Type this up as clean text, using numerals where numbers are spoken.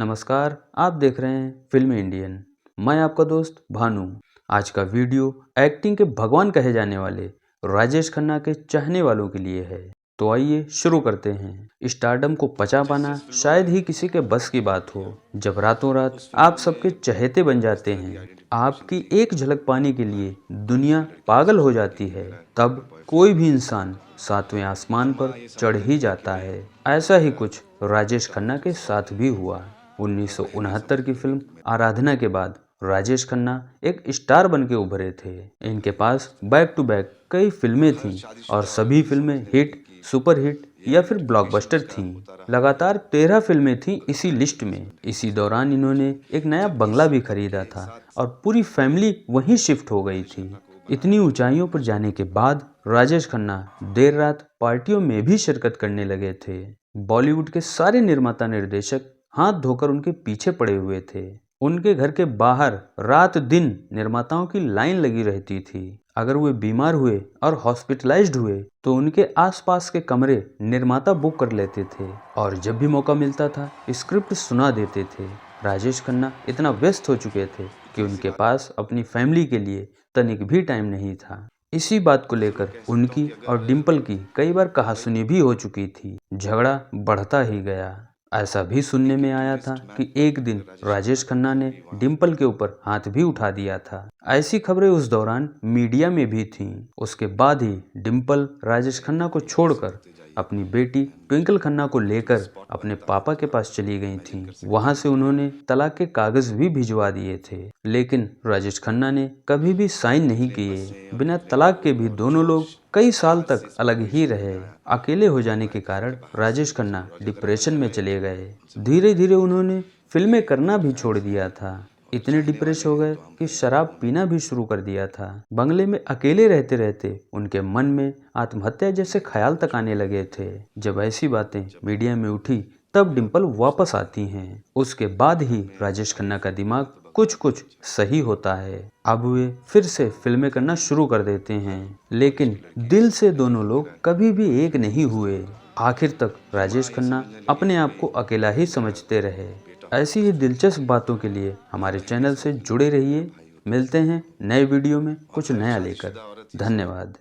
नमस्कार, आप देख रहे हैं फिल्मी इंडियन। मैं आपका दोस्त भानु। आज का वीडियो एक्टिंग के भगवान कहे जाने वाले राजेश खन्ना के चाहने वालों के लिए है। तो आइए शुरू करते हैं। स्टारडम को पचा पाना शायद ही किसी के बस की बात हो। जब रातों रात आप सबके चहेते बन जाते हैं, आपकी एक झलक पाने के लिए दुनिया पागल हो जाती है, तब कोई भी इंसान सातवें आसमान पर चढ़ ही जाता है। ऐसा ही कुछ राजेश खन्ना के साथ भी हुआ। 1969 की फिल्म आराधना के बाद राजेश खन्ना एक स्टार बन के उभरे थे। इनके पास बैक टू बैक कई फिल्में थीं और सभी फिल्में हिट, सुपर हिट या फिर ब्लॉकबस्टर थीं। लगातार 13 फिल्में थीं इसी लिस्ट में। इसी दौरान इन्होंने एक नया बंगला भी खरीदा था और पूरी फैमिली वहीं शिफ्ट हो गई थी। इतनी ऊंचाइयों पर जाने के बाद राजेश खन्ना देर रात पार्टियों में भी शिरकत करने लगे थे। बॉलीवुड के सारे निर्माता निर्देशक हाथ धोकर उनके पीछे पड़े हुए थे। उनके घर के बाहर रात दिन निर्माताओं की लाइन लगी रहती थी। अगर वे बीमार हुए और हॉस्पिटलाइज्ड हुए तो उनके आसपास के कमरे निर्माता बुक कर लेते थे और जब भी मौका मिलता था स्क्रिप्ट सुना देते थे। राजेश खन्ना इतना व्यस्त हो चुके थे कि उनके पास अपनी फैमिली के लिए तनिक भी टाइम नहीं था। इसी बात को लेकर उनकी और डिम्पल की कई बार कहासुनी भी हो चुकी थी। झगड़ा बढ़ता ही गया। ऐसा भी सुनने में आया था कि एक दिन राजेश खन्ना ने डिम्पल के ऊपर हाथ भी उठा दिया था। ऐसी खबरें उस दौरान मीडिया में भी थीं। उसके बाद ही डिम्पल राजेश खन्ना को छोड़कर अपनी बेटी ट्विंकल खन्ना को लेकर अपने पापा के पास चली गई थीं। वहां से उन्होंने तलाक के कागज भी भिजवा दिए थे, लेकिन राजेश खन्ना ने कभी भी साइन नहीं किए। बिना तलाक के भी दोनों लोग कई साल तक अलग ही रहे। अकेले हो जाने के कारण राजेश खन्ना डिप्रेशन में चले गए। धीरे धीरे उन्होंने फिल्में करना भी छोड़ दिया था। इतने डिप्रेस हो गए कि शराब पीना भी शुरू कर दिया था। बंगले में अकेले रहते रहते उनके मन में आत्महत्या जैसे ख्याल तक आने लगे थे। जब ऐसी बातें मीडिया में उठी तब डिम्पल वापस आती हैं। उसके बाद ही राजेश खन्ना का दिमाग कुछ कुछ सही होता है। अब वे फिर से फिल्में करना शुरू कर देते हैं, लेकिन दिल से दोनों लोग कभी भी एक नहीं हुए। आखिर तक राजेश खन्ना अपने आप को अकेला ही समझते रहे। ऐसी ही दिलचस्प बातों के लिए हमारे चैनल से जुड़े रहिए। मिलते हैं नए वीडियो में कुछ नया लेकर। धन्यवाद।